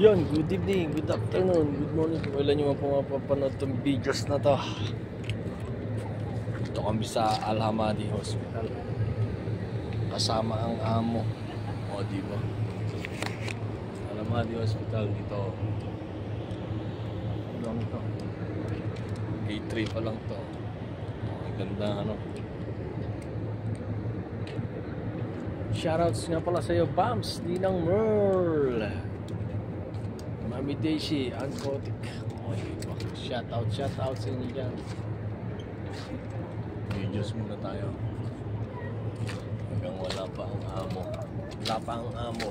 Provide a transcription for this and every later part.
Yun, good evening, good afternoon, good morning. Kung ilan nyo man pumapapanood itong videos na to. Ito kami sa Al-Hamadi Hospital. Kasama ang amo. O, diba? Al-Hamadi Hospital dito. Ano lang ito? Gate 3 pa lang to. Ang ganda, ano. Shoutouts nga pala sa iyo, Bams, Ninang Merl, Mami Daisy, Ankotik. Oh, diba? Shoutout sa inyo dyan. Videos muna tayo. Hanggang wala pa ang amo. Wala pa ang amo.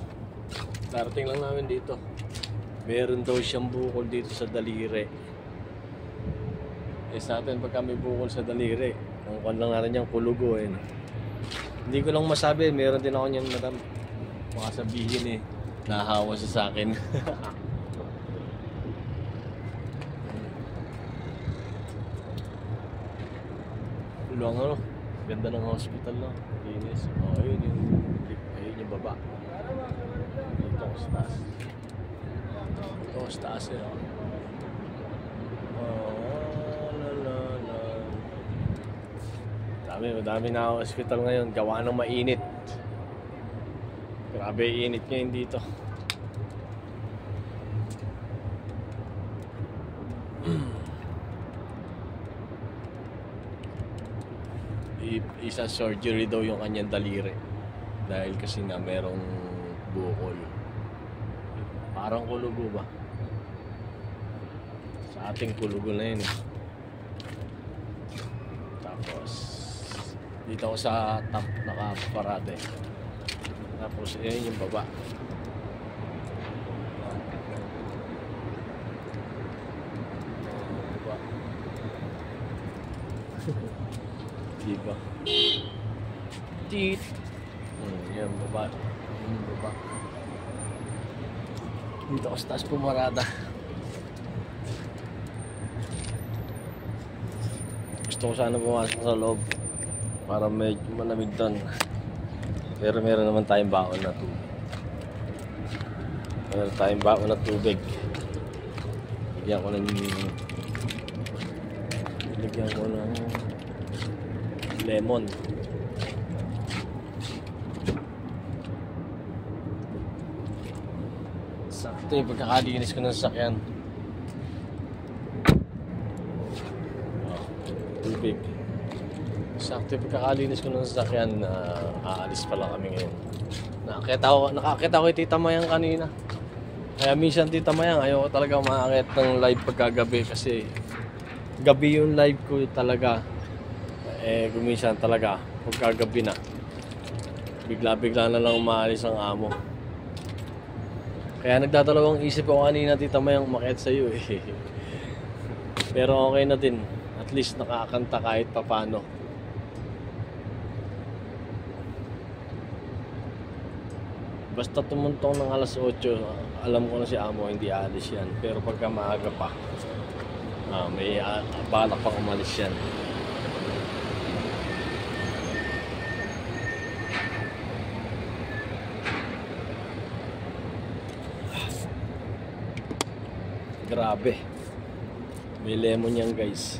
Darating lang namin dito. Meron daw siyang bukol dito sa daliri. Sa atin pag kami bukol sa daliri, kung lang natin yung kulugo eh. Hindi ko lang masabi, meron din ako niyan, madam. Baka sabihin eh, nahawa siya sa akin. Luang ano, ganda ng hospital na. Linis. Oh, ayun yung baba. Dito ako sa taas. Dito ako sa taas eh. Madami na ako hospital ngayon. Gawa ng mainit. Grabe init ngayon dito. Isa surgery daw yung kanyang daliri. Dahil kasi nga merong bukol. Parang kulugo ba? Sa ating kulugo na yun eh. Tapos dito ako sa top nakaparate. Tapos yun yung baba. Diba? Tit. Yan baba. Yung baba. Dito ako sa taas pumarada. Gusto ko sana pumasok sa loob para medyo malamig doon. Pero meron naman tayong baon na tubig. Meron tayong baon na tubig. Bigyan ko ng lemon. Sakto yung pagkakalinis ko ng sasakyan. Tubig. Sakto yung pagkakalinis ko ng sasakyan na aalis pa lang kami ngayon. Nakakita ko kay Tita Mayang kanina. Kaya minsan Tita Mayang, ayoko talaga maakit ng live pagkagabi kasi gabi yung live ko talaga. Guminsan talaga pagkagabi na. Bigla-bigla na lang umaalis ang amo. Kaya nagdadalawang isip ako kanina Tita Mayang umakyat sa iyo eh. Pero okay na din. At least nakakanta kahit papano. Basta tumuntong ng alas 8, alam ko na si amo hindi aalis yan. Pero pagka maaga pa, may balak pang umalis yan. Grabe. May lemon yan guys.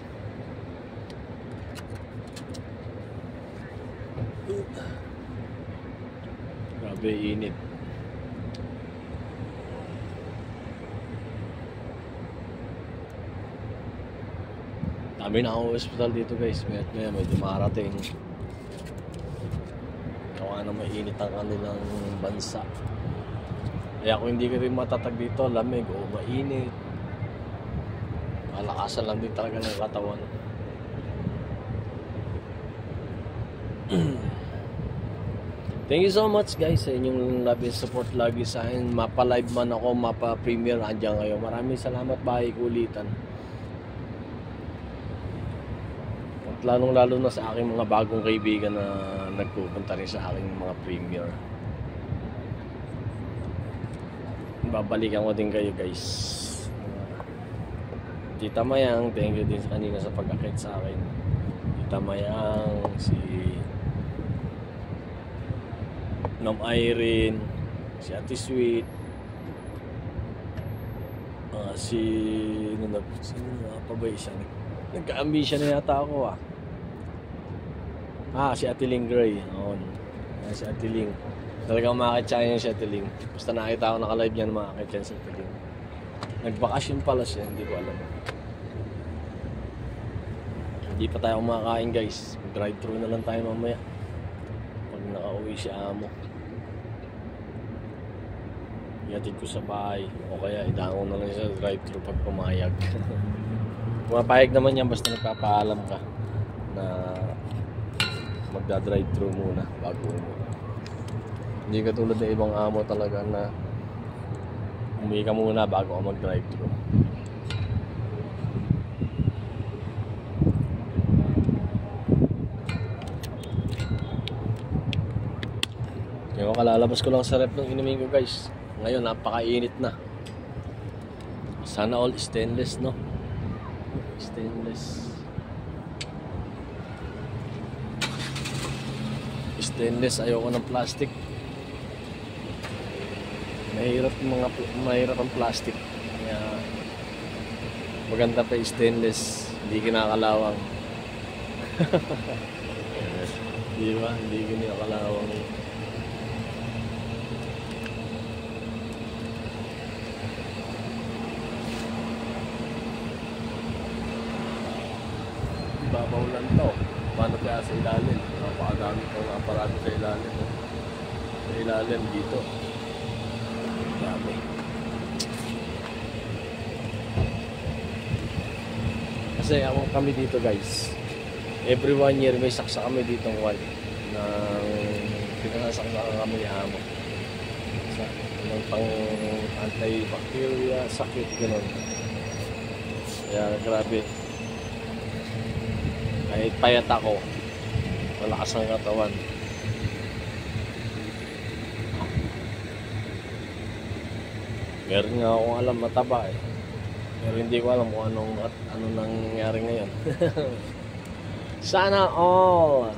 Grabe init. Dami na ako hospital dito guys. May dumarating. Gawa na mainit ang kanilang bansa. Kaya kung hindi ka rin matatag dito, lamig o mainit, malakasan lang din talaga ng katawan. Thank you so much guys sa inyong love and support lagi sa akin. Mapa-live man ako, mapa-premiere, andyan kayo. Maraming salamat, bahay kulitan. At lalong-lalo na sa aking mga bagong kaibigan na nagpupunta rin sa aking mga premiere. Babalikan ko din kayo guys. Tita Mayang, thank you din kanina sa pag-akit sa akin. Tita Mayang, si Ma'am Irene, si Ate Sweet, Sino nga pa ba isa? Nagka-ambition na yata ako si Atiling Gray. Oo. Si Atiling. Talagang makakit siya si Atiling. Basta nakita ko naka-live niya na makakit siya si Atiling. Nagbakasyon pala siya, hindi ko alam. Hindi pa tayo kumakain guys. Drive-thru na lang tayo mamaya. Pag nakauwi si Amo. Ihatid ko sa bahay. O kaya idangon na lang siya sa drive-thru pag pumayag. Pumapayag naman yan basta nagpapaalam ka na magda-drive-thru muna bago umuwi. Hindi katulad ng ibang amo talaga na umuwi ka muna bago ka mag-drive-thru. Yung kalalabas ko lang sa rep ng inumin ko guys. Ngayon napakainit na. Sana all stainless, no? Stainless, ayoko ng plastic. Mahirap ang plastic. Kaya maganda pa yung stainless, hindi kinakalawang. Di ba? Hindi kinakalawang. Babaw lang to. Paano kaya sa ilalim? Napakadami kong aparato sa ilalim. Sa ilalim dito. Dami. Kasi kami dito guys. Every 1 year may saksa kami dito ng wall. Pinasaksakan kami ni Amo. Ng pang anti-bacteria, sakit, gano'n. Kaya grabe. Kahit payat ako, malakas ang katawan. Meron nga akong alam mataba eh. Pero hindi ko alam kung ano nangyari ngayon. Sana all!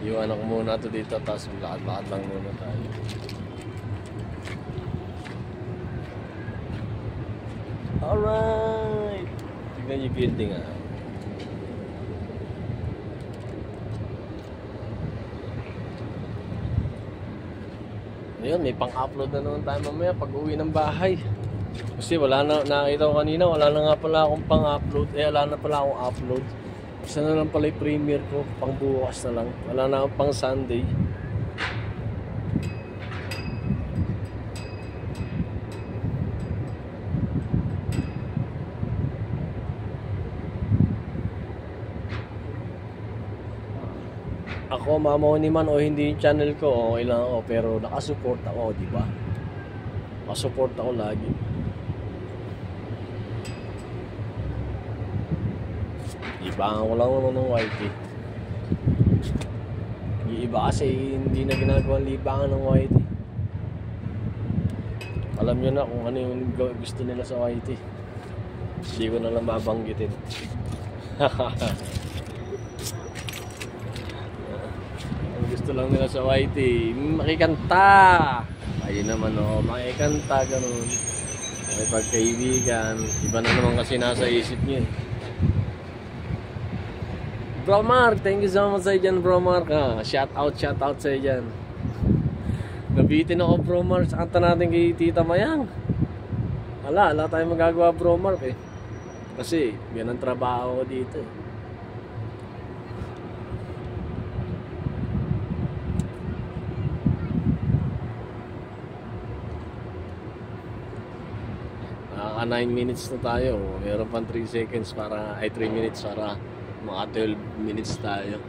Iwan ko muna ito dito, tapos lakad-lakad lang muna tayo. Alright! Tignan yung building Ngayon, may pang-upload na naman tayo mamaya pag uwi ng bahay. Kasi nakita ko kanina, wala na nga pala akong pang-upload. Wala na pala akong upload. Isa na lang pala yung premiere ko, pang bukas na lang. Wala na akong pang Sunday. Ako, mamoni man o hindi yung channel ko, okay lang ako. Pero nakasupport ako, di ba? Nakasupport ako lagi. Ibangan ko lang naman ng YT. Yung iba kasi hindi na ginagawang libangan ng YT. Alam nyo na kung ano yung gusto nila sa YT. Hindi ko na lang babanggitin. Gusto lang nila sa YT, makikanta. Ayun naman makikanta, ganun. May pagkaibigan. Iba na naman kasi nasa isip niyo. Bro Mark, thank you so much sa dyan, Bro Mark. Shout out sa dyan. Nabitin ako, Bro Mark, sa kanta natin kay Tita Mayang. Wala tayong magagawa, Bro Mark eh. Kasi yan ang trabaho ko dito eh. Naka 9 minutes na tayo. Meron pang 3 seconds para 3 minutes para mga 12 minutes tayo.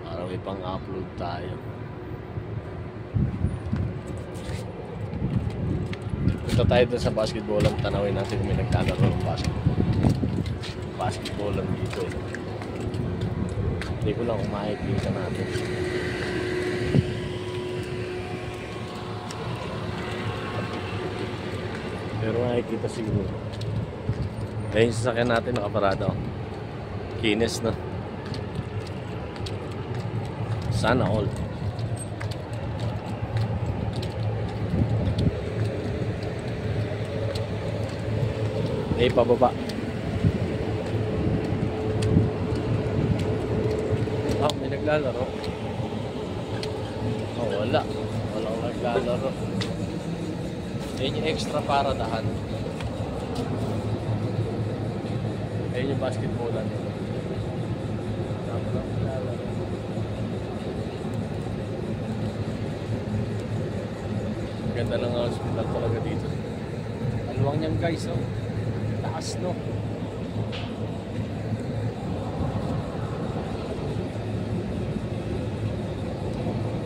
Para may pang-upload tayo. Punta tayo dun sa basketball lang. Tanawin natin kung may naglalaro ng basketball lang dito eh. Hindi ko lang kung makikita natin. Pero makikita siguro. Kaya yung sasakyan natin nakaparada. Kinis na. Sana all. Eh, pababa. Ah, may naglalaro. Oh, wala. Walang naglalaro. Ayun yung extra para dahan. Ayun yung basketballan. Walang naglalaro. Ganda ng hospital talaga dito. Maluwang yan guys, oh. Taas, no?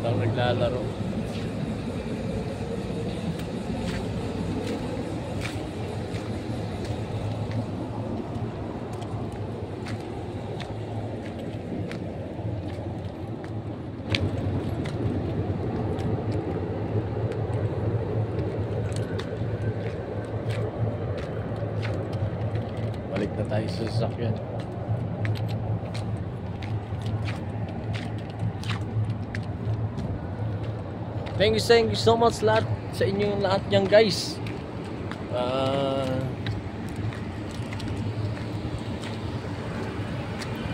Walang naglalaro. Balik na tayo sa sasakyan. Thank you so much lahat sa inyong lahat yan guys.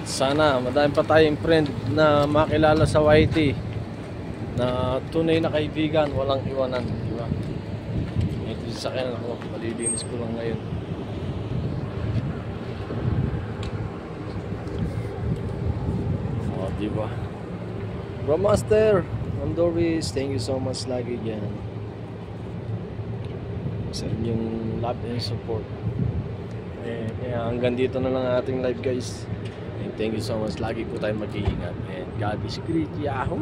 Sana madami pa tayong friend na makilala sa YT na tunay na kaibigan, walang iwanan, di ba? Ito sa sasakyan ako, malilinis ko lang ngayon. Oh, di ba? Bro Master, Ma'am Doris, thank you so much lagi dyan sa inyong love and support. Kaya hanggang dito na lang ating live guys. And thank you so much. Lagi po tayo mag-iingat. And God is great. Yahoo!